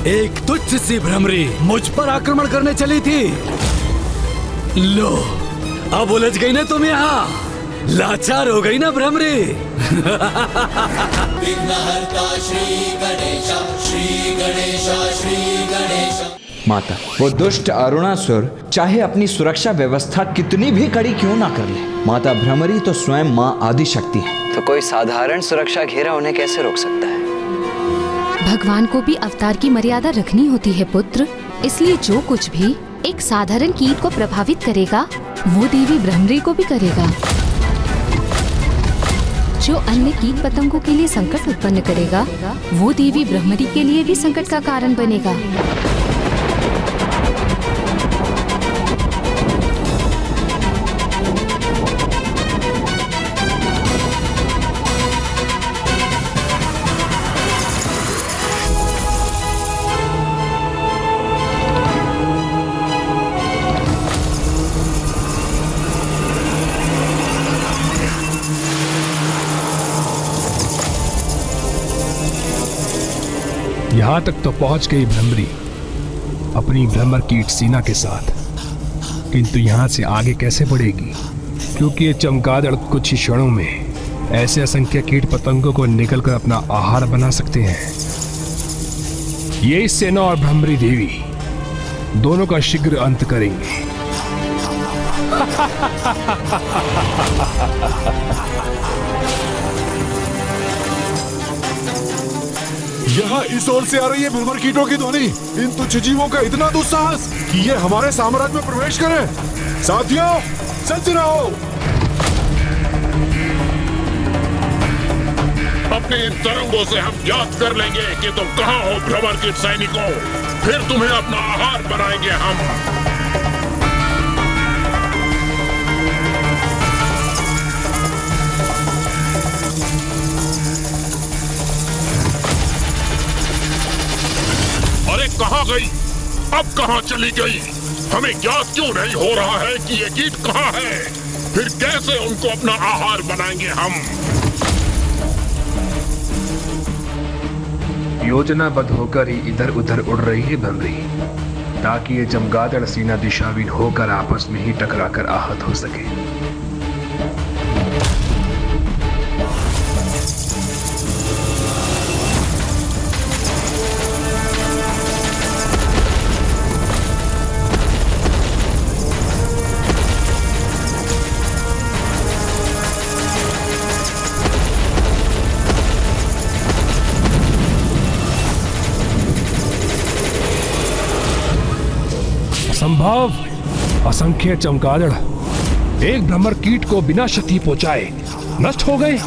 एक तुच्छ सी भ्रमरी मुझ पर आक्रमण करने चली थी। लो, अब उलझ गई ना तुम यहाँ, लाचार हो गई ना भ्रमरी। विघ्नहर्ता श्री गणेश, श्री गणेश, श्री गणेश। माता, वो दुष्ट अरुणासुर चाहे अपनी सुरक्षा व्यवस्था कितनी भी कड़ी क्यों ना कर ले, माता भ्रमरी तो स्वयं माँ आदिशक्ति है, तो कोई साधारण सुरक्षा घेरा उन्हें कैसे रोक सकता है? भगवान को भी अवतार की मर्यादा रखनी होती है पुत्र, इसलिए जो कुछ भी एक साधारण कीट को प्रभावित करेगा वो देवी भ्रमरी को भी करेगा। जो अन्य कीट पतंगों के लिए संकट उत्पन्न करेगा वो देवी भ्रमरी के लिए भी संकट का कारण बनेगा। यहाँ तक तो पहुंच गई भ्रमरी अपनी भ्रमर कीट सेना के साथ, किंतु यहाँ से आगे कैसे बढ़ेगी? क्योंकि ये चमगादड़ कुछ ही क्षणों में ऐसे असंख्य कीट पतंगों को निकलकर अपना आहार बना सकते हैं। ये सेना और भ्रमरी देवी दोनों का शीघ्र अंत करेंगे। यहाँ इस ओर से आ रही है भ्रमर कीटों की ध्वनि। इन तुच्छ जीवों का इतना दुस्साहस कि ये हमारे साम्राज्य में प्रवेश करें। साथियों, सज्ज रहो। अपने इन तरंगों से हम याद कर लेंगे कि तुम कहाँ हो भ्रमर कीट सैनिकों। फिर तुम्हें अपना आहार बनाएंगे हम। कहाँ गई? अब कहाँ चली गई? हमें ज्ञात क्यों नहीं हो रहा है कि ये कीट कहाँ है? फिर कैसे उनको अपना आहार बनाएंगे हम? योजनाबद्ध होकर ही इधर उधर उड़ रही है भ्रमरी, ताकि ये चमगादड़ सेना दिशाहीन होकर आपस में ही टकराकर आहत हो सके। संभव असंख्य चमगादड़ एक भ्रमर कीट को बिना क्षति पहुंचाए नष्ट हो गए।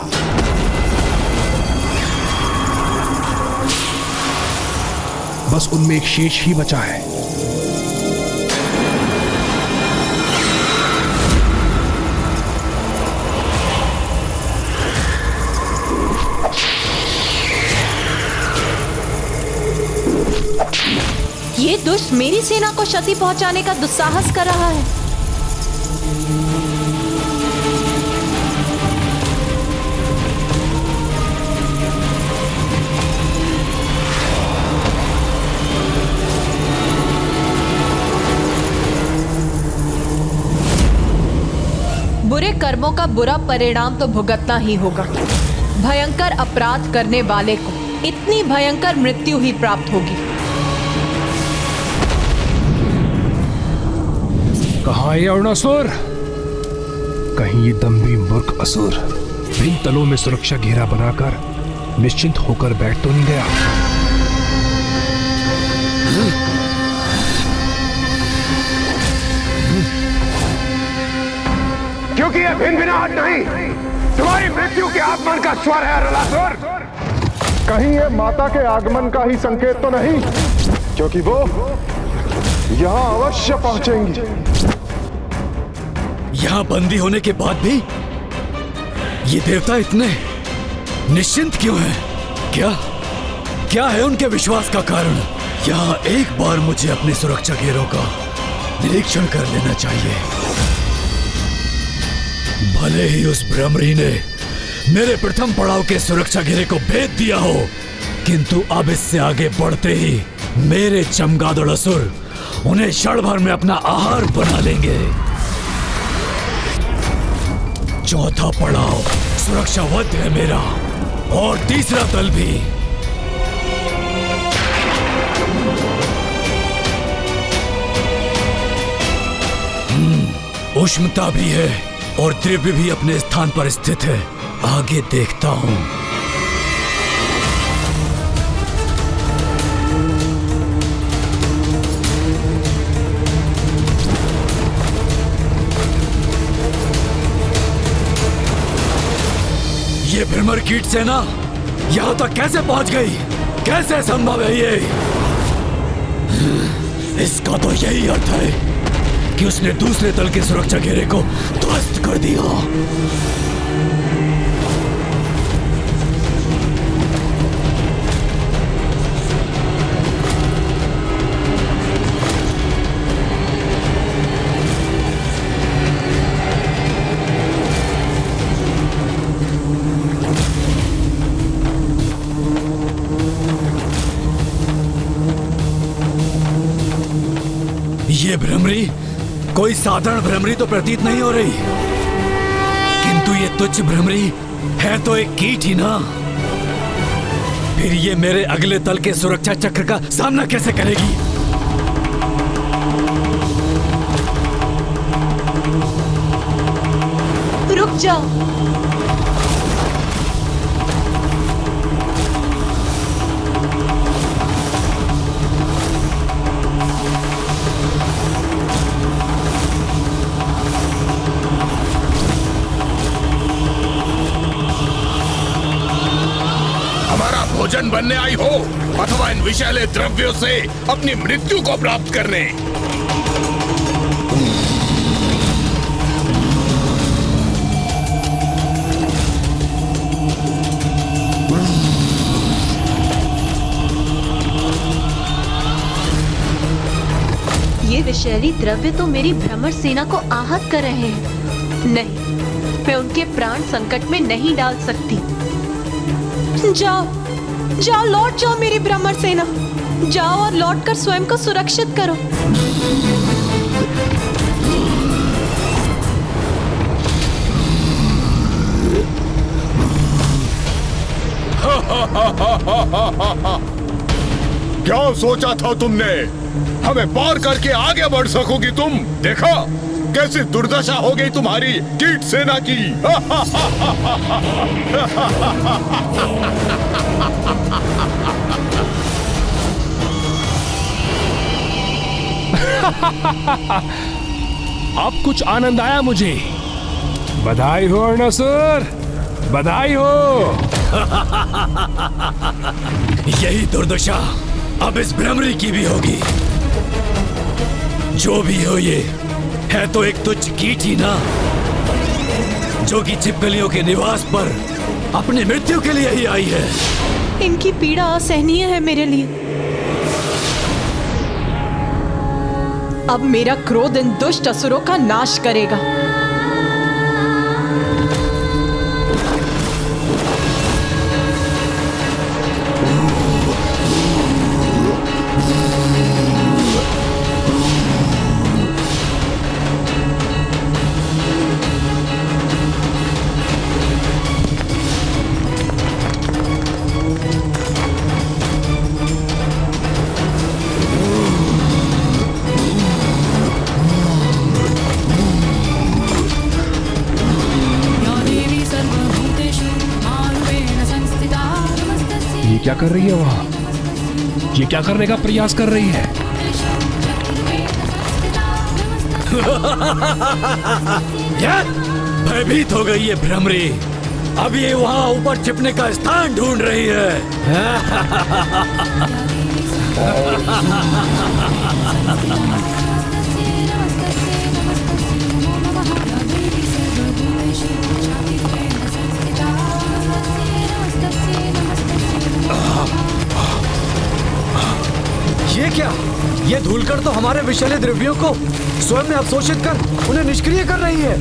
बस उनमें एक शेष ही बचा है। ये दुष्ट मेरी सेना को क्षति पहुंचाने का दुस्साहस कर रहा है। बुरे कर्मों का बुरा परिणाम तो भुगतना ही होगा। भयंकर अपराध करने वाले को इतनी भयंकर मृत्यु ही प्राप्त होगी। कहाँ है अरुणासुर? कहीं ये दम्भी मूर्ख असुर भिन्न तलों में सुरक्षा घेरा बनाकर निश्चिंत होकर बैठ तो नहीं गया? क्योंकि ये भिनभिनाहट नहीं, तुम्हारी मृत्यु के आगमन का स्वर है अरुणासुर। कहीं ये माता के आगमन का ही संकेत तो नहीं, क्योंकि वो यहाँ अवश्य पहुंचेंगी। यहाँ बंदी होने के बाद भी ये देवता इतने निश्चिंत क्यों हैं? क्या है उनके विश्वास का कारण? यहाँ एक बार मुझे अपने सुरक्षा घेरों का निरीक्षण कर लेना चाहिए। भले ही उस भ्रमरी ने मेरे प्रथम पड़ाव के सुरक्षा घेरे को भेद दिया हो, किंतु अब इससे आगे बढ़ते ही मेरे चमगादड़ असुर उन्हें क्षण भर में अपना आहार बना लेंगे। चौथा पड़ाव सुरक्षावद्ध है मेरा, और तीसरा दल भी। उष्णता भी है और द्रव्य भी अपने स्थान पर स्थित है। आगे देखता हूं। ये भ्रमर कीट सेना यहां तक कैसे पहुंच गई? कैसे संभव है ये? इसका तो यही अर्थ है कि उसने दूसरे दल के सुरक्षा घेरे को ध्वस्त कर दिया। ये भ्रमरी कोई साधारण भ्रमरी तो प्रतीत नहीं हो रही, किंतु ये तुच्छ भ्रमरी है तो एक कीट ही ना। फिर ये मेरे अगले दल के सुरक्षा चक्र का सामना कैसे करेगी? रुक जाओ। भोजन बनने आई हो अथवा इन विषैले द्रव्यों से अपनी मृत्यु को प्राप्त करने। ये विषैली द्रव्य तो मेरी भ्रमर सेना को आहत कर रहे हैं। नहीं, मैं उनके प्राण संकट में नहीं डाल सकती। जाओ जाओ, लौट जाओ मेरी भ्रमर सेना। जाओ और लौटकर स्वयं को सुरक्षित करो। क्या सोचा था तुमने? हमें पार करके आगे बढ़ सकोगी तुम? देखा कैसी दुर्दशा हो गई तुम्हारी कीट सेना की। अब कुछ आनंद आया मुझे। बधाई हो अरुणासुर, बधाई हो। यही दुर्दशा अब इस भ्रमरी की भी होगी। जो भी हो ये है तो एक तुच्छ कीट ही ना, जो कि छिपकलियों के निवास पर अपनी मृत्यु के लिए ही आई है। इनकी पीड़ा असहनीय है मेरे लिए। अब मेरा क्रोध इन दुष्ट असुरों का नाश करेगा। क्या कर रही है वहां? ये क्या करने का प्रयास कर रही है? भयभीत हो गई ये भ्रमरी। अब ये वहां ऊपर छिपने का स्थान ढूंढ रही है। ये क्या? ये धूलकण तो हमारे विषैले द्रव्यों को स्वयं में अवशोषित कर उन्हें निष्क्रिय कर रही है।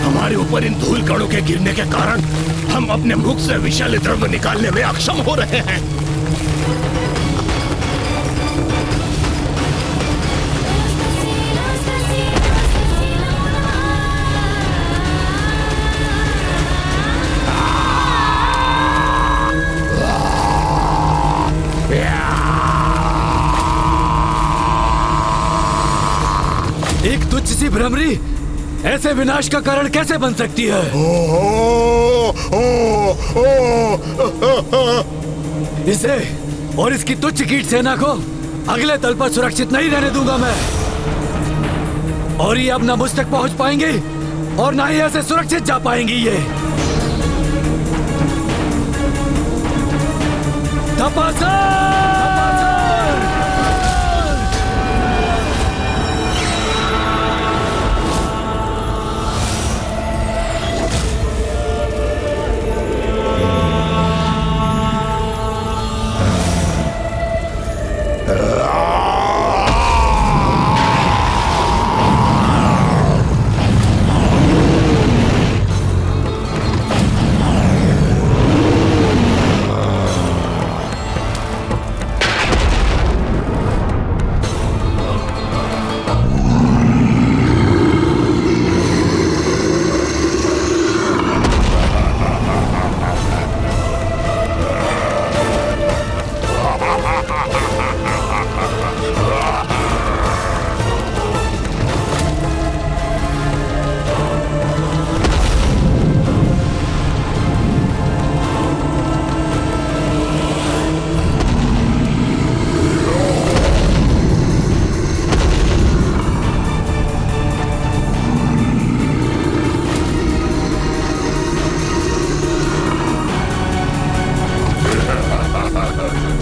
हमारे ऊपर इन धूल कणों के गिरने के कारण हम अपने मुख से विषैले द्रव्य निकालने में अक्षम हो रहे हैं। एक तुच्छ सी भ्रमरी ऐसे विनाश का कारण कैसे बन सकती है? इसे और इसकी तुच्छ कीट सेना को अगले तल पर सुरक्षित नहीं रहने दूंगा मैं। और ये अब ना मुझ तक पहुंच पाएंगे और ना ही ऐसे सुरक्षित जा पाएंगी ये।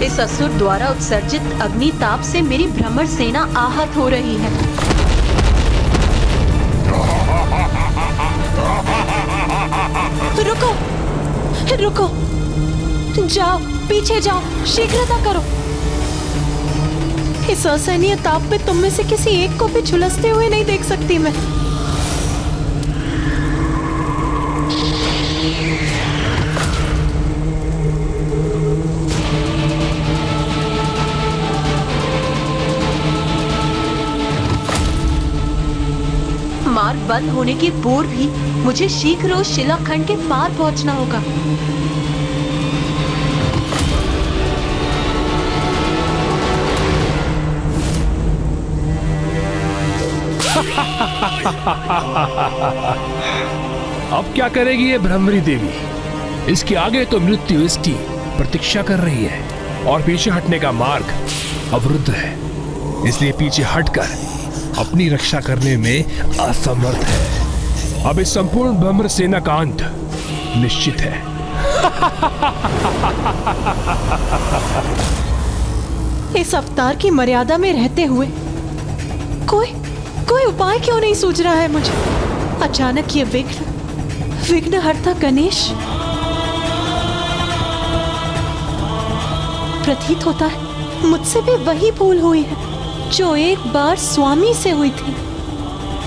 इस असुर द्वारा उत्सर्जित अग्नि ताप से मेरी भ्रमर सेना आहत हो रही है। रुको, रुको, जाओ, पीछे जाओ, शीघ्रता करो। इस असहनीय ताप में तुम में से किसी एक को भी झुलसते हुए नहीं देख सकती मैं। मार्ग बंद होने के पूर्व ही मुझे शीघ्र उस शिलाखंड के पार पहुंचना होगा। अब क्या करेगी ये भ्रमरी देवी? इसके आगे तो मृत्यु इसकी प्रतीक्षा कर रही है और पीछे हटने का मार्ग अवरुद्ध है, इसलिए पीछे हटकर अपनी रक्षा करने में असमर्थ है। अब इस संपूर्ण भ्रमर सेना का अंत निश्चित है। इस अवतार की मर्यादा में रहते हुए कोई उपाय क्यों नहीं सूझ रहा है मुझे? अचानक ये विघ्नहर्ता गणेश प्रतीत होता है मुझसे भी वही भूल हुई है जो एक बार स्वामी से हुई थी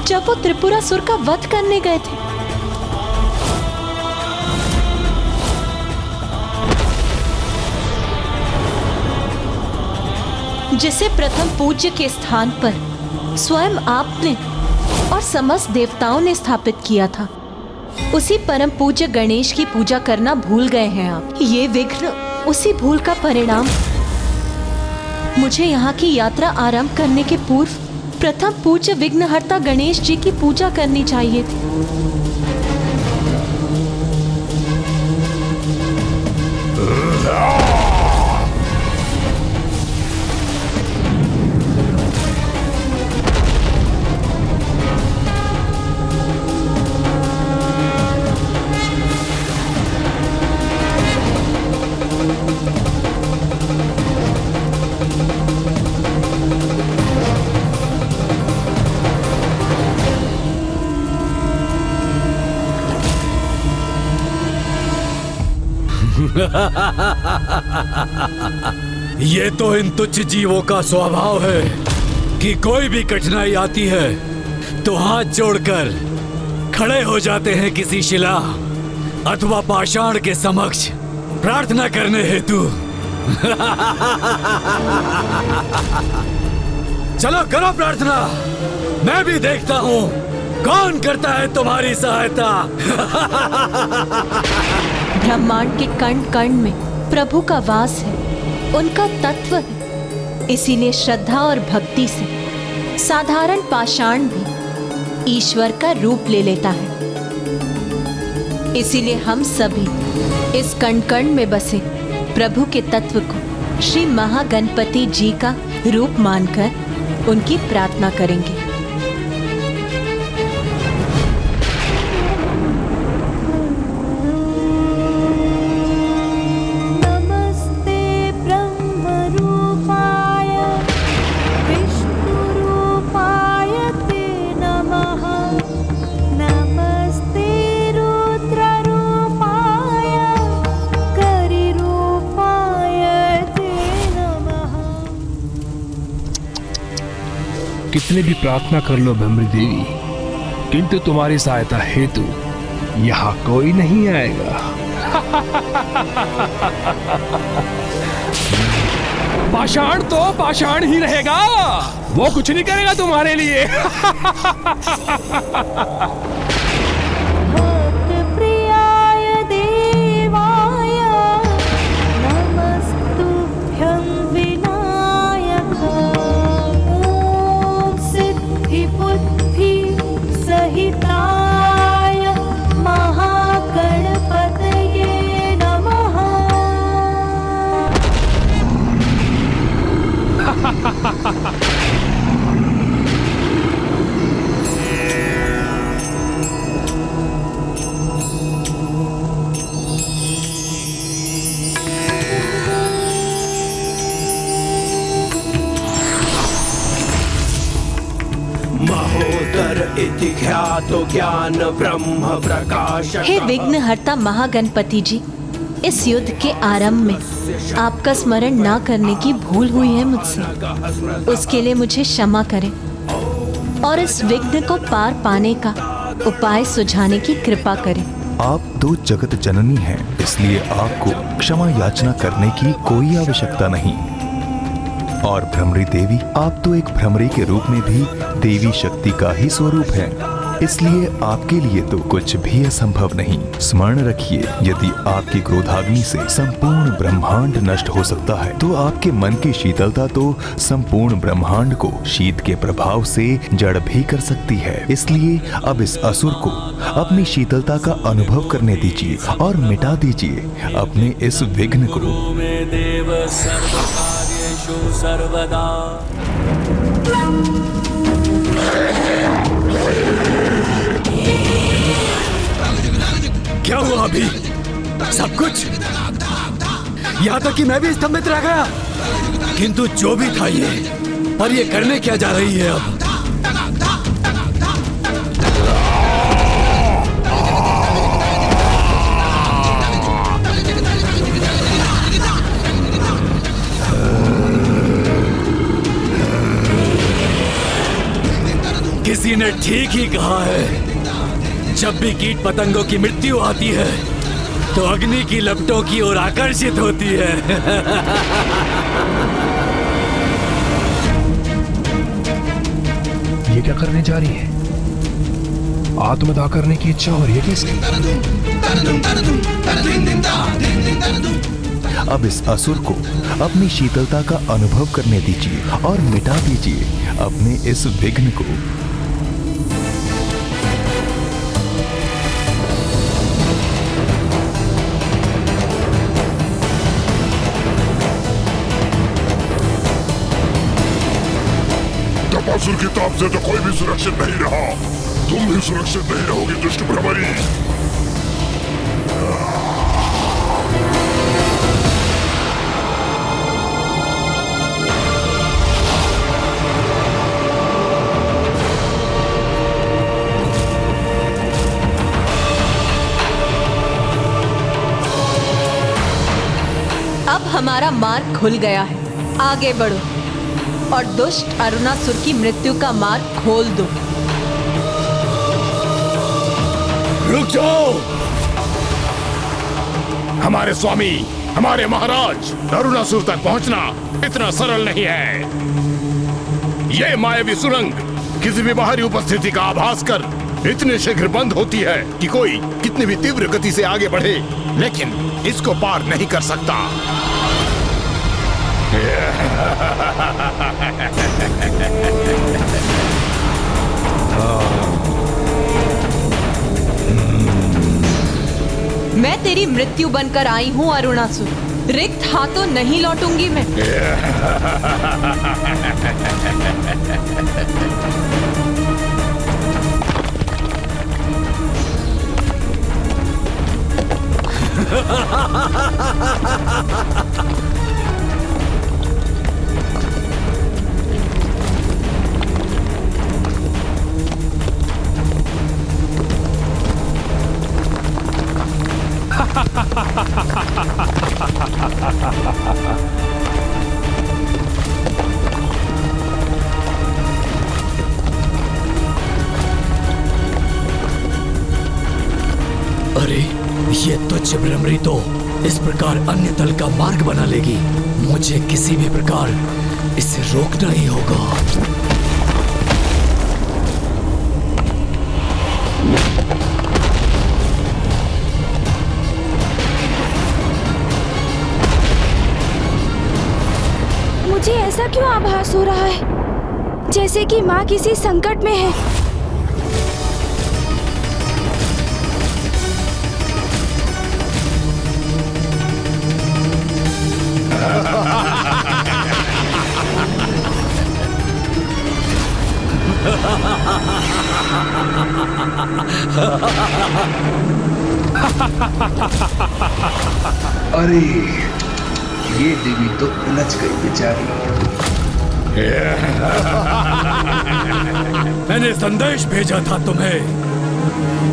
जब वो त्रिपुरासुर का वध करने गए थे। जिसे प्रथम पूज्य के स्थान पर स्वयं आपने और समस्त देवताओं ने स्थापित किया था, उसी परम पूज्य गणेश की पूजा करना भूल गए हैं आप। ये विघ्न उसी भूल का परिणाम। मुझे यहाँ की यात्रा आरंभ करने के पूर्व प्रथम पूज्य विघ्नहर्ता गणेश जी की पूजा करनी चाहिए थी। ये तो इन तुच्छ जीवों का स्वभाव है कि कोई भी कठिनाई आती है तो हाथ जोड़कर खड़े हो जाते हैं किसी शिला अथवा पाषाण के समक्ष प्रार्थना करने हेतु। चलो करो प्रार्थना, मैं भी देखता हूँ कौन करता है तुम्हारी सहायता। ब्रह्मांड के कण कण में प्रभु का वास है, उनका तत्व है। इसीलिए श्रद्धा और भक्ति से साधारण पाषाण भी ईश्वर का रूप ले लेता है। इसीलिए हम सभी इस कण कण में बसे प्रभु के तत्व को श्री महागणपति जी का रूप मानकर उनकी प्रार्थना करेंगे। कितने भी प्रार्थना कर लो भ्रमरी देवी, किंतु तुम्हारी सहायता हेतु यहाँ कोई नहीं आएगा। पाषाण तो पाषाण ही रहेगा, वो कुछ नहीं करेगा तुम्हारे लिए। हे विघ्नहर्ता महागणपति जी, इस युद्ध के आरंभ में आपका स्मरण ना करने की भूल हुई है मुझसे, उसके लिए मुझे क्षमा करें और इस विघ्न को पार पाने का उपाय सुझाने की कृपा करें। आप तो जगत जननी हैं, इसलिए आपको क्षमा याचना करने की कोई आवश्यकता नहीं। और भ्रमरी देवी, आप तो एक भ्रमरी के रूप में भी देवी शक्ति का ही स्वरूप है, इसलिए आपके लिए तो कुछ भी असंभव नहीं। स्मरण रखिए, यदि आपकी क्रोधाग्नि से संपूर्ण ब्रह्मांड नष्ट हो सकता है, तो आपके मन की शीतलता तो संपूर्ण ब्रह्मांड को शीत के प्रभाव से जड़ भी कर सकती है। इसलिए अब इस असुर को अपनी शीतलता का अनुभव करने दीजिए और मिटा दीजिए अपने इस विघ्न को। क्या हुआ अभी? सब कुछ? यहाँ तक कि मैं भी स्तंभित रह गया। किंतु जो भी था ये, पर ये करने क्या जा रही है अब? किसी ने ठीक ही कहा है, जब भी कीट पतंगों की मृत्यु आती है तो अग्नि की लपटों की ओर आकर्षित होती है। ये क्या करने जा रही है? आत्मदाह करने की इच्छा हो रही है किसकी? अब इस असुर को अपनी शीतलता का अनुभव करने दीजिए और मिटा दीजिए अपने इस विघ्न को। असुर की ताप से तो कोई भी सुरक्षित नहीं रहा, तुम भी सुरक्षित नहीं रहोगी दुष्ट भ्रमरी। अब हमारा मार्ग खुल गया है। आगे बढ़ो और दुष्ट अरुणासुर की मृत्यु का मार्ग खोल दो। रुक जाओ! हमारे स्वामी, हमारे महाराज, अरुणासुर तक पहुंचना इतना सरल नहीं है। ये मायावी सुरंग किसी भी बाहरी उपस्थिति का आभास कर इतने शीघ्र बंद होती है कि कोई कितनी भी तीव्र गति से आगे बढ़े, लेकिन इसको पार नहीं कर सकता। मैं तेरी मृत्यु बनकर आई हूँ अरुणासुर, रिक्त हाथों नहीं लौटूंगी मैं। अरे ये तुच्छ भ्रमरी तो इस प्रकार अन्य दल का मार्ग बना लेगी। मुझे किसी भी प्रकार इसे रोकना ही होगा। मुझे ऐसा क्यों आभास हो रहा है जैसे कि माँ किसी संकट में है। अरे ये देवी तो उलझ गई बेचारी। मैंने संदेश भेजा था तुम्हें।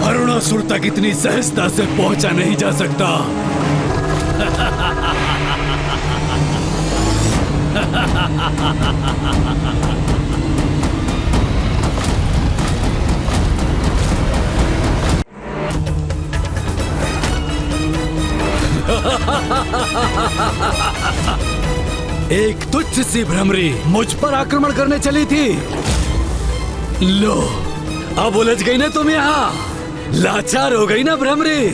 अरुणासुर तक इतनी सहजता से पहुंचा नहीं जा सकता। एक तुच्छ सी भ्रमरी मुझ पर आक्रमण करने चली थी। लो, अब उलझ गई ना तुम यहाँ। लाचार हो गई ना भ्रमरी।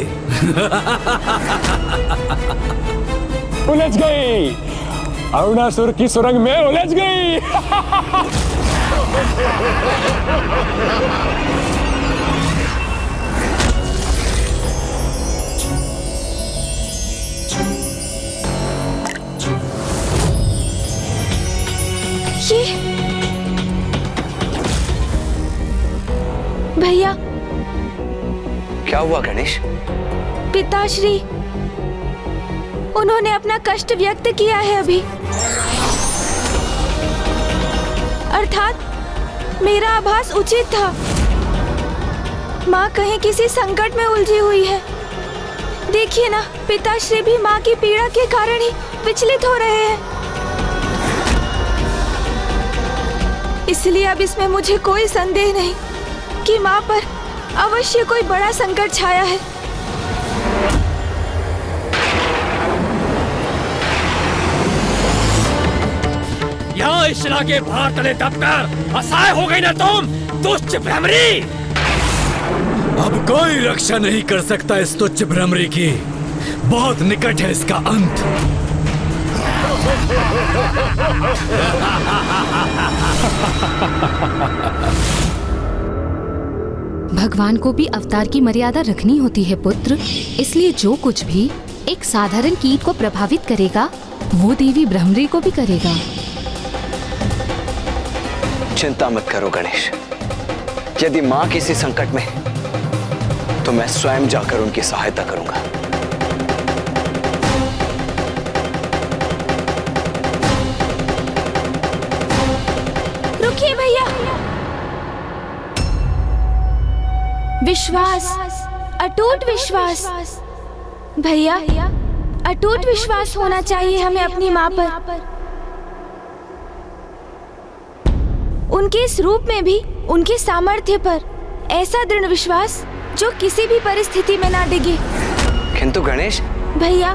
उलझ गई, अरुणासुर की सुरंग में उलझ गई। भैया, क्या हुआ गणेश? पिताश्री, उन्होंने अपना कष्ट व्यक्त किया है अभी। अर्थात मेरा आभास उचित था। माँ कहीं किसी संकट में उलझी हुई है। देखिए ना, पिताश्री भी माँ की पीड़ा के कारण ही विचलित हो रहे हैं। इसलिए अब इसमें मुझे कोई संदेह नहीं कि माँ पर अवश्य कोई बड़ा संकट छाया है। यहाँ इस शिला के भार तले दबकर असहाय हो गई ना तुम, तुच्छ भ्रमरी। अब कोई रक्षा नहीं कर सकता इस तुच्छ भ्रमरी की। बहुत निकट है इसका अंत। भगवान को भी अवतार की मर्यादा रखनी होती है पुत्र। इसलिए जो कुछ भी एक साधारण कीट को प्रभावित करेगा, वो देवी भ्रमरी को भी करेगा। चिंता मत करो गणेश। यदि माँ किसी संकट में है तो मैं स्वयं जाकर उनकी सहायता करूंगा। रुकिए भैया। विश्वास, अटूट विश्वास। भैया, अटूट विश्वास होना चाहिए हमें अपनी माँ पर। उनके इस रूप में भी उनके सामर्थ्य पर ऐसा दृढ़ विश्वास जो किसी भी परिस्थिति में ना डिगे। किंतु गणेश भैया,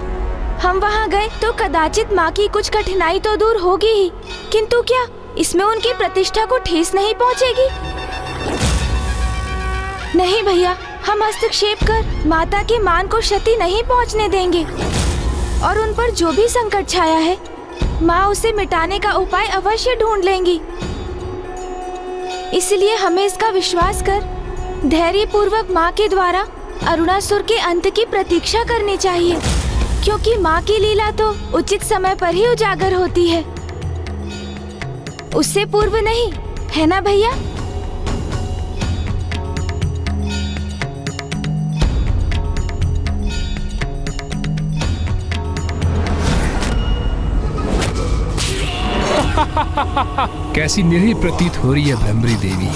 हम वहाँ गए तो कदाचित माँ की कुछ कठिनाई तो दूर होगी ही, किंतु क्या इसमें उनकी प्रतिष्ठा को ठेस नहीं पहुँचेगी? नहीं भैया, हम हस्तक्षेप कर माता के मान को क्षति नहीं पहुँचने देंगे और उन पर जो भी संकट छाया है माँ उसे मिटाने का उपाय अवश्य ढूंढ लेंगी। इसलिए हमें इसका विश्वास कर धैर्य पूर्वक माँ के द्वारा अरुणासुर के अंत की प्रतीक्षा करनी चाहिए, क्योंकि माँ की लीला तो उचित समय पर ही उजागर होती है, उससे पूर्व नहीं, है ना भैया? कैसी निरीह प्रतीत हो रही है भ्रमरी देवी,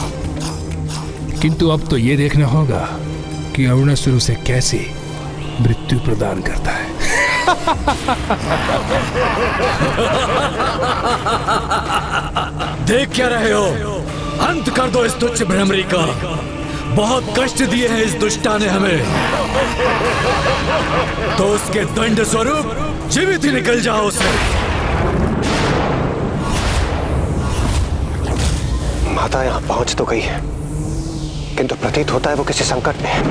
किंतु अब तो ये देखना होगा कि अरुणासुर उसे कैसे मृत्यु प्रदान करता है। देख क्या रहे हो? अंत कर दो इस तुच्छ भ्रमरी का। बहुत कष्ट दिए हैं इस दुष्टा ने हमें, तो उसके दंड स्वरूप जीवित ही निकल जाओ उसे। माता यहाँ पहुंच तो गई है, किंतु प्रतीत होता है वो किसी संकट में है।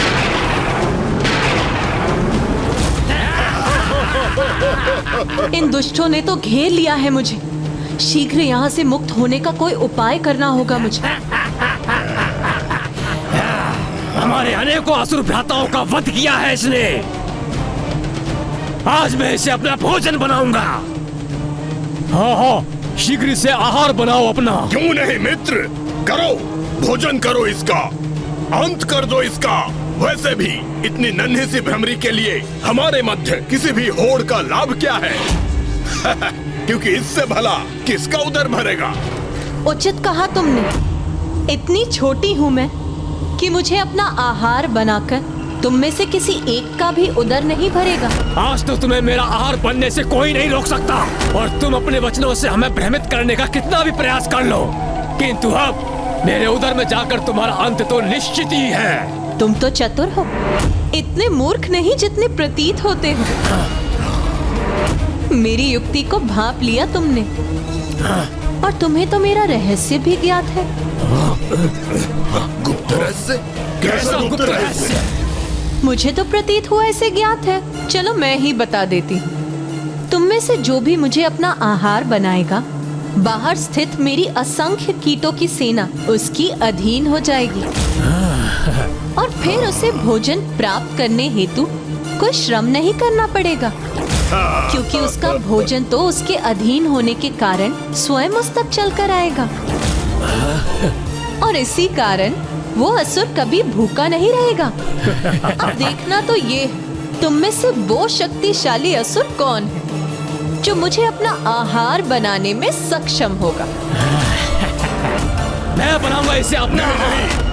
इन दुष्टों ने तो घेर लिया है मुझे। शीघ्र यहाँ से मुक्त होने का कोई उपाय करना होगा मुझे। हमारे अनेकों असुर भ्राताओं का वध किया है इसने। आज मैं इसे अपना भोजन बनाऊंगा। हाँ हाँ, शीघ्र से आहार बनाओ अपना। क्यों नहीं मित्र, करो, भोजन करो इसका, अंत कर दो इसका। वैसे भी इतनी नन्ही सी भ्रमरी के लिए हमारे मध्य किसी भी होड़ का लाभ क्या है? क्योंकि इससे भला किसका उदर भरेगा? उचित कहा तुमने। इतनी छोटी हूँ मैं कि मुझे अपना आहार बनाकर तुम में से किसी एक का भी उदर नहीं भरेगा। आज तो तुम्हें मेरा आहार बनने से कोई नहीं रोक सकता, और तुम अपने वचनों से हमें भ्रमित करने का कितना भी प्रयास कर लो, किंतु अब मेरे उदर में जाकर तुम्हारा अंत तो निश्चित ही है। तुम तो चतुर हो, इतने मूर्ख नहीं जितने प्रतीत होते हो। मेरी युक्ति को भांप लिया तुमने, और तुम्हें तो मेरा रहस्य भी ज्ञात है। गुप्त रहस्य? कैसा गुप्त रहस्य? मुझे तो प्रतीत हुआ ऐसे ज्ञात है। चलो मैं ही बता देती हूँ। तुम में से जो भी मुझे अपना आहार बनाएगा, बाहर स्थित मेरी असंख्य कीटों की सेना उसकी अधीन हो जाएगी, और फिर उसे भोजन प्राप्त करने हेतु कोई श्रम नहीं करना पड़ेगा, क्योंकि उसका भोजन तो उसके अधीन होने के कारण स्वयं उस तक चलकर आएगा। और इसी कारण वो असुर कभी भूखा नहीं रहेगा। अब देखना तो ये, तुम में से वो शक्तिशाली असुर कौन है जो मुझे अपना आहार बनाने में सक्षम होगा। मैं बनाऊंगा इसे अपना।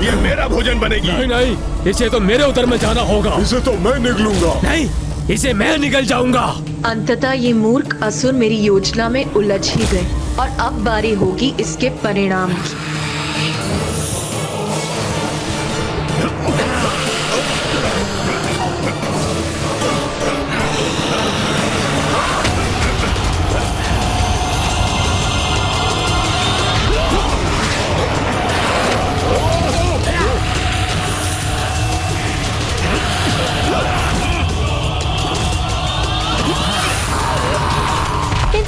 ये मेरा भोजन बनेगी। नहीं नहीं, इसे तो मेरे उदर में जाना होगा। इसे तो मैं निकलूंगा। नहीं, इसे मैं निकल जाऊंगा। अंततः ये मूर्ख असुर मेरी योजना में उलझ ही गए, और अब बारी होगी इसके परिणाम की।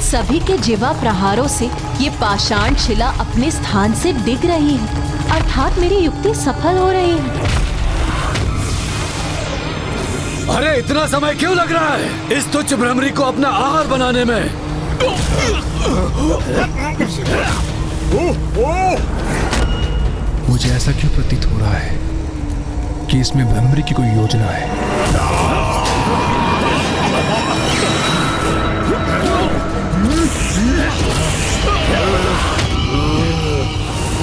सभी के जीवा प्रहारों से ये पाषाण शिला अपने स्थान से डिग रही है, अर्थात मेरी युक्ति सफल हो रही है। अरे इतना समय क्यों लग रहा है इस तुच्छ भ्रमरी को अपना आहार बनाने में? मुझे ऐसा क्यों प्रतीत हो रहा है कि इसमें भ्रमरी की कोई योजना है?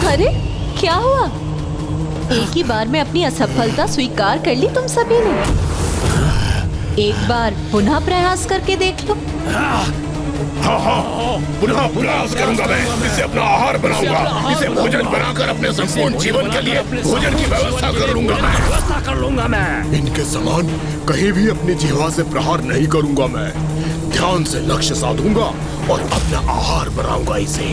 अरे क्या हुआ? एक ही बार में अपनी असफलता स्वीकार कर ली तुम सभी ने। एक बार पुनः प्रयास करके देख लो। हाँ, पुनः प्रयास करूंगा मैं। इसे अपना आहार बनाऊंगा, इसे भोजन बनाकर अपने संपूर्ण जीवन के लिए भोजन की व्यवस्था कर लूंगा मैं। इनके समान कहीं भी अपनी जिह्वा से प्रहार नहीं करूंगा मैं। ध्यान से लक्ष्य साधूंगा और अपना आहार बनाऊंगा इसे।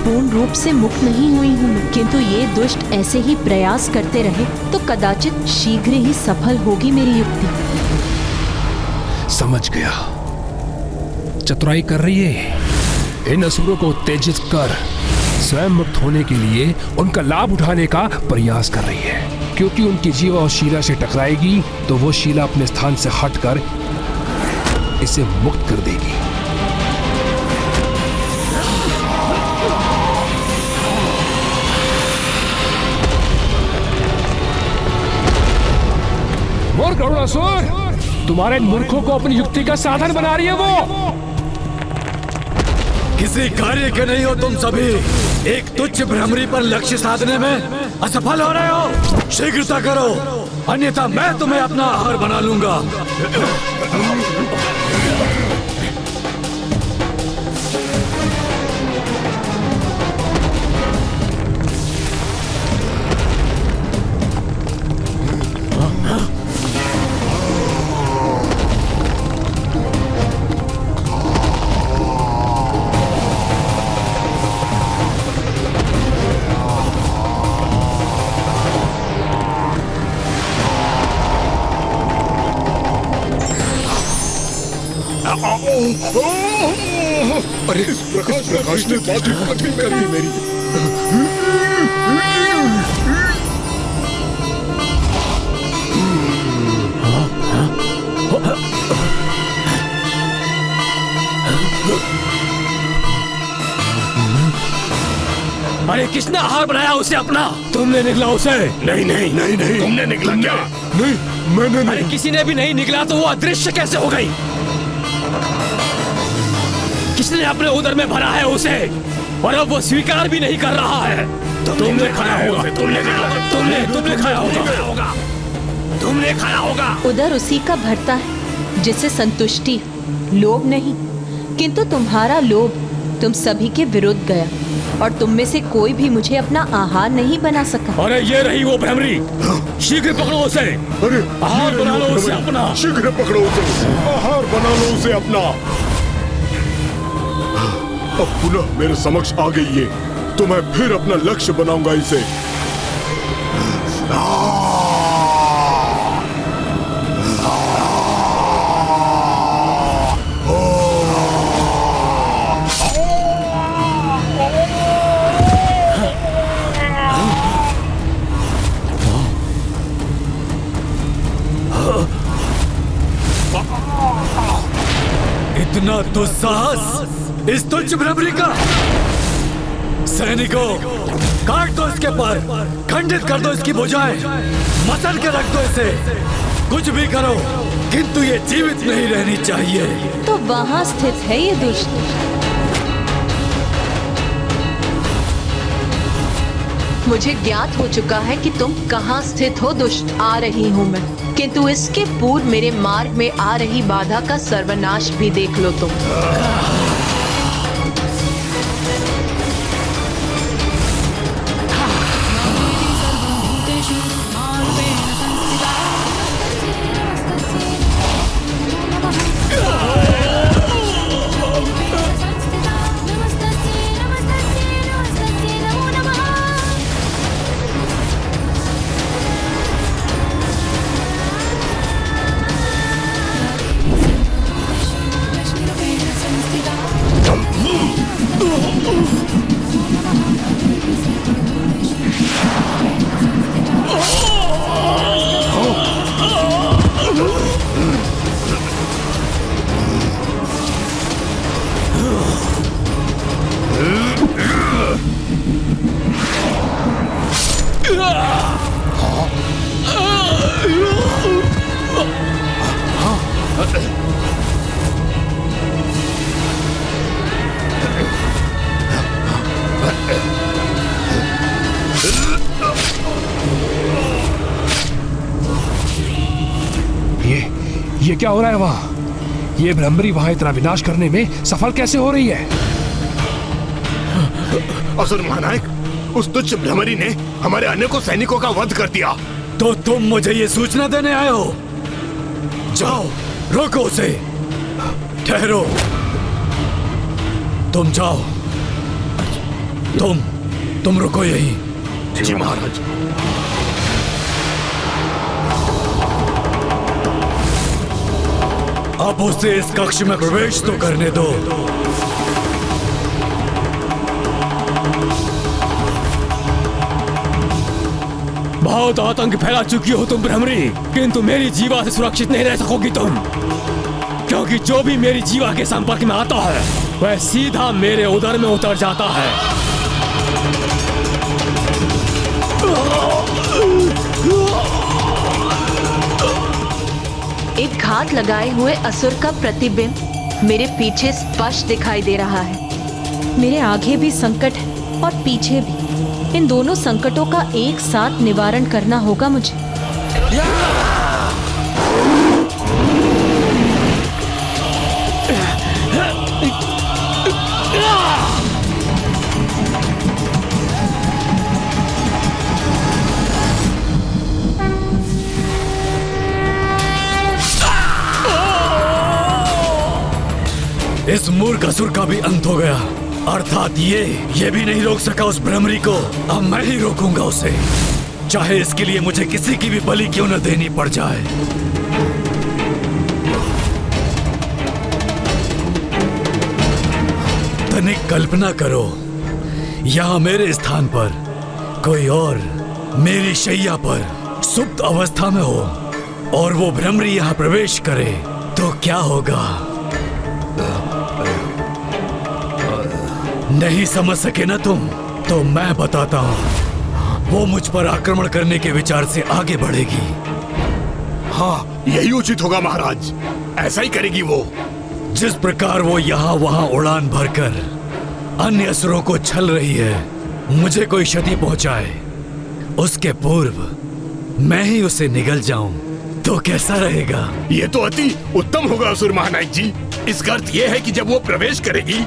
पूर्ण रूप से मुक्त नहीं हुई हूँ मैं, किंतु ये दुष्ट ऐसे ही प्रयास करते रहे तो कदाचित शीघ्र ही सफल होगी मेरी युक्ति। समझ गया, चतुराई कर रही है। इन असुरों को उत्तेजित कर स्वयं मुक्त होने के लिए उनका लाभ उठाने का प्रयास कर रही है, क्योंकि उनकी जीवा और शीला से टकराएगी तो वो शीला अपने स्थान से हटकर इसे मुक्त कर देगी। मूर्ख गरुड़ासुर, तुम्हारे मूर्खों को अपनी युक्ति का साधन बना रही है वो। किसी कार्य के नहीं हो तुम सभी। एक तुच्छ भ्रमरी पर लक्ष्य साधने में असफल हो रहे हो। शीघ्रता करो, अन्यथा मैं तुम्हें अपना आहार बना लूंगा। अरे इस प्रकाश ने बात कठिन कर दी मेरी। अरे किसने आहार बनाया उसे अपना? तुमने निकला उसे? नहीं नहीं नहीं नहीं, तुमने निकला क्या? नहीं, मैंने नहीं। अरे किसी ने भी नहीं निकला तो वो अदृश्य कैसे हो गई? किसने अपने उदर में भरा है उसे और अब वो स्वीकार भी नहीं कर रहा है? तुमने खाया होगा, तुमने खाया होगा, तुमने खाया होगा। उदर उसी का भरता है जिसे संतुष्टि, लोभ नहीं। किंतु तुम्हारा लोभ तुम सभी के विरुद्ध गया और तुम में से कोई भी मुझे अपना आहार नहीं बना सका। अरे ये रही वो भ्रमरी, शीघ्र पकड़ो उसे। अरे आहार बना लो उसे अपना। शीघ्र पकड़ो उसे, आहार बना लो उसे अपना। अब पुनः मेरे समक्ष आ गई है तो मैं फिर अपना लक्ष्य बनाऊंगा इसे। इतना दुस्साहस इस तुच्छ भ्रमरी का। सैनिकों, काट दो इसके पर, खंडित कर दो इसकी भुजाएं, मसल के रख दो इसे। कुछ भी करो किंतु ये जीवित नहीं रहनी चाहिए। तो वहाँ स्थित है ये दुष्ट। मुझे ज्ञात हो चुका है कि तुम कहाँ स्थित हो दुष्ट। आ रही हूँ मैं, किंतु इसके पूर्व मेरे मार्ग में आ रही बाधा का सर्वनाश भी देख लो तुम। ये क्या हो रहा है वहाँ? ये भ्रमरी वहाँ इतना विनाश करने में सफल कैसे हो रही है? असुर महानायक, उस तुच्छ भ्रमरी ने हमारे अनेकों सैनिकों का वध कर दिया। तो तुम मुझे ये सूचना देने आए हो? जाओ, रोको उसे। ठहरो, तुम जाओ। तुम रुको यहीं। जी महाराज। अब उसे इस कक्ष में प्रवेश तो करने दो। बहुत आतंक फैला चुकी हो तुम भ्रमरी, किंतु मेरी जीवा से सुरक्षित नहीं रह सकोगी तुम, क्योंकि जो भी मेरी जीवा के संपर्क में आता है वह सीधा मेरे उदर में उतर जाता है। एक घात लगाए हुए असुर का प्रतिबिंब मेरे पीछे स्पष्ट दिखाई दे रहा है। मेरे आगे भी संकट है और पीछे भी। इन दोनों संकटों का एक साथ निवारण करना होगा मुझे। इस मूर्ख असुर का भी अंत हो गया। अर्थात ये भी नहीं रोक सका उस भ्रमरी को। अब मैं ही रोकूंगा उसे, चाहे इसके लिए मुझे किसी की भी बलि क्यों न देनी पड़ जाए। तनिक कल्पना करो, यहाँ मेरे स्थान पर कोई और मेरी शैया पर सुप्त अवस्था में हो और वो भ्रमरी यहाँ प्रवेश करे तो क्या होगा? नहीं समझ सके ना तुम? तो मैं बताता हूँ। वो मुझ पर आक्रमण करने के विचार से आगे बढ़ेगी। हाँ, यही उचित होगा महाराज। ऐसा ही करेगी वो। जिस प्रकार वो यहाँ वहाँ उड़ान भरकर अन्य असुरों को छल रही है, मुझे कोई क्षति पहुंचाए उसके पूर्व मैं ही उसे निगल जाऊं तो कैसा रहेगा? ये तो अति उत्तम होगा असुर महानायक जी। इसका अर्थ ये है कि जब वो प्रवेश करेगी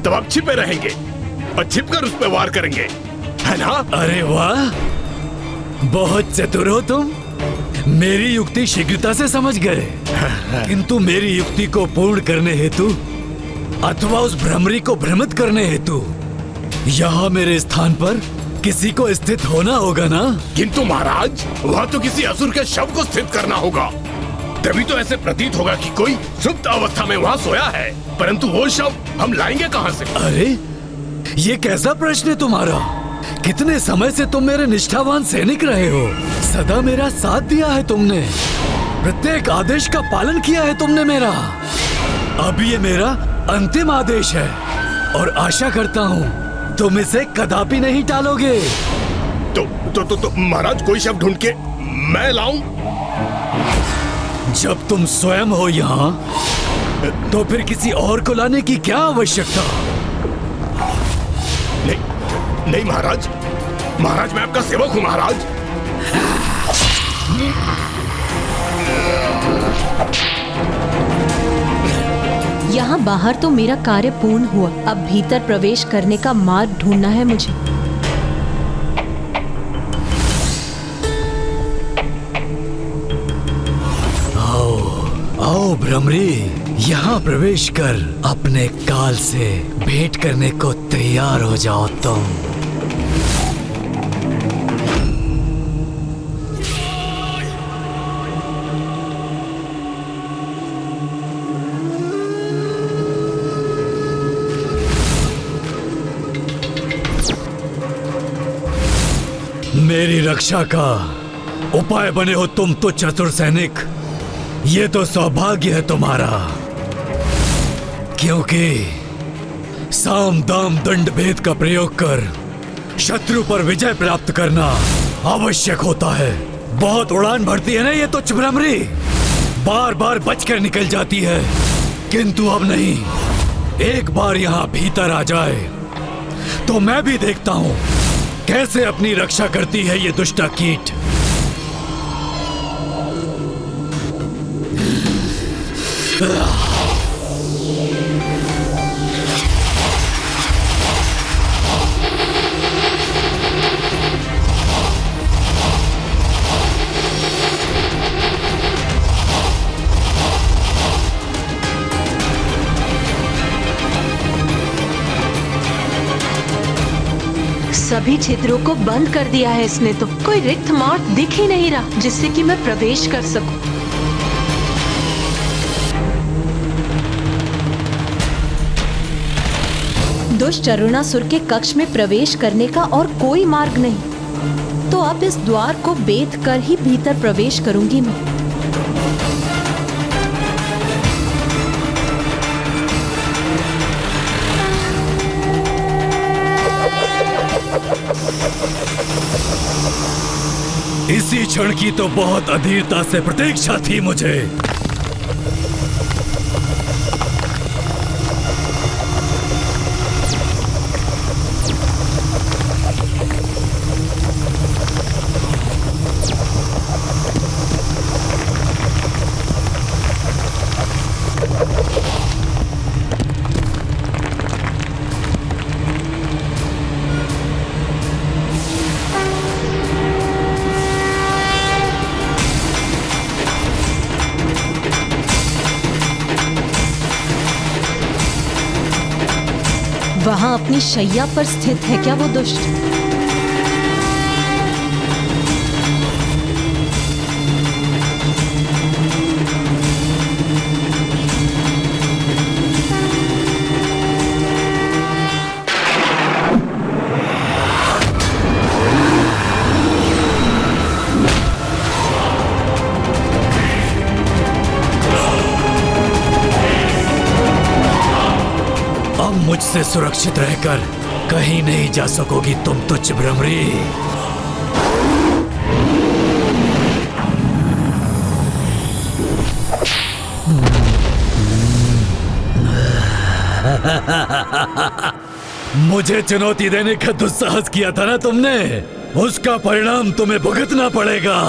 तब आप छिपे रहेंगे और छिपकर उस पर वार करेंगे, है ना? अरे वाह, बहुत चतुर हो तुम। मेरी युक्ति शीघ्रता से समझ गए। किंतु मेरी युक्ति को पूर्ण करने हेतु अथवा उस भ्रमरी को भ्रमित करने हेतु यहाँ मेरे स्थान पर किसी को स्थित होना होगा ना? किंतु महाराज, वहाँ तो किसी असुर के शव को स्थित करना होगा। तभी तो ऐसे प्रतीत होगा कि कोई सुप्त अवस्था में वहाँ सोया है। परंतु वो शव हम लाएंगे कहाँ से? अरे, ये कैसा प्रश्न है तुम्हारा? कितने समय से तुम मेरे निष्ठावान सैनिक रहे हो। सदा मेरा साथ दिया है तुमने, प्रत्येक आदेश का पालन किया है तुमने मेरा। अब ये मेरा अंतिम आदेश है और आशा करता हूँ तुम इसे कदापि नहीं टालोगे। तो महाराज, कोई शव ढूंढ के मैं लाऊं? जब तुम स्वयं हो यहाँ तो फिर किसी और को लाने की क्या आवश्यकता? नहीं महाराज, महाराज मैं आपका सेवक हूँ महाराज। यहाँ बाहर तो मेरा कार्य पूर्ण हुआ। अब भीतर प्रवेश करने का मार्ग ढूंढना है मुझे। आओ भ्रमरी, यहाँ प्रवेश कर अपने काल से भेंट करने को तैयार हो जाओ तुम। मेरी रक्षा का उपाय बने हो तुम तो चतुर सैनिक। ये तो सौभाग्य है तुम्हारा, क्योंकि साम दाम दंड भेद का प्रयोग कर शत्रु पर विजय प्राप्त करना आवश्यक होता है। बहुत उड़ान भरती है ना ये तुच्छ भ्रमरी, बार बार बचकर निकल जाती है, किंतु अब नहीं। एक बार यहाँ भीतर आ जाए तो मैं भी देखता हूँ कैसे अपनी रक्षा करती है ये दुष्टा कीट। सभी छिद्रों को बंद कर दिया है इसने तो। कोई रिक्त मार्ग दिख ही नहीं रहा जिससे कि मैं प्रवेश कर सकूं। दुष्ट अरुणासुर के कक्ष में प्रवेश करने का और कोई मार्ग नहीं, तो अब इस द्वार को बेध कर ही भीतर प्रवेश करूंगी मैं। इसी क्षण की तो बहुत अधीरता से प्रतीक्षा थी मुझे। वहां अपनी शैया पर स्थित है क्या वो दुष्ट? मुझसे सुरक्षित रहकर कहीं नहीं जा सकोगी तुम तुच्छ भ्रमरी। मुझे चुनौती देने का दुस्साहस किया था ना तुमने, उसका परिणाम तुम्हें भुगतना पड़ेगा।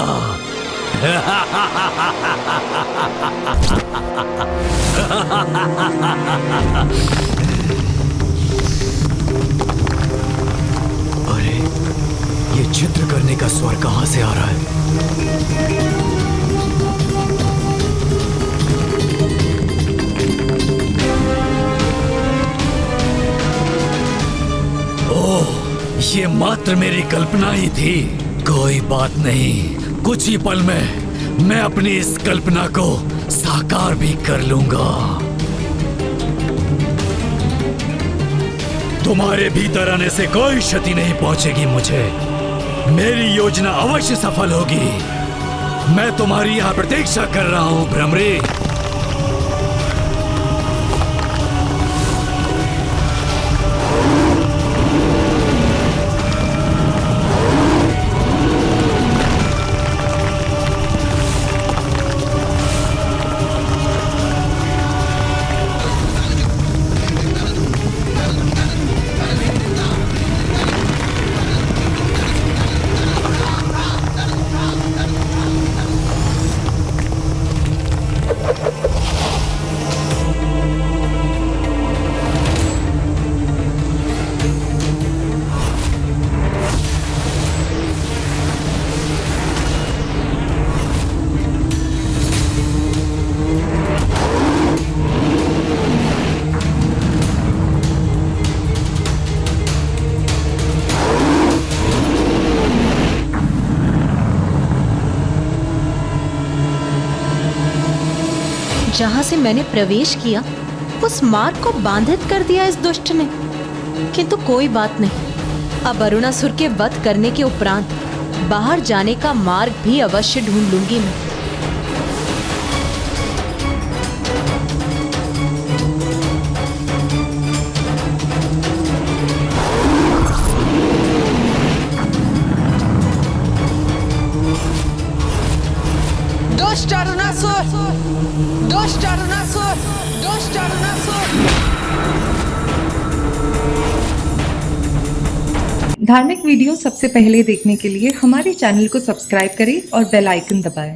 अरे ये छिद्र करने का स्वर कहां से आ रहा है? ओह, ये मात्र मेरी कल्पना ही थी। कोई बात नहीं, कुछ ही पल में मैं अपनी इस कल्पना को साकार भी कर लूंगा। तुम्हारे भीतर आने से कोई क्षति नहीं पहुंचेगी मुझे। मेरी योजना अवश्य सफल होगी। मैं तुम्हारी यहां प्रतीक्षा कर रहा हूं भ्रमरी। जहां से मैंने प्रवेश किया उस मार्ग को बाधित कर दिया इस दुष्ट ने। किंतु कोई बात नहीं, अब अरुणासुर के वध करने के उपरांत बाहर जाने का मार्ग भी अवश्य ढूंढ लूंगी मैं। दुष्ट अरुणासुर, दुष्ट अरुणासुर, दुष्ट अरुणासुर। धार्मिक वीडियो सबसे पहले देखने के लिए हमारे चैनल को सब्सक्राइब करें और बेल आइकन दबाएं।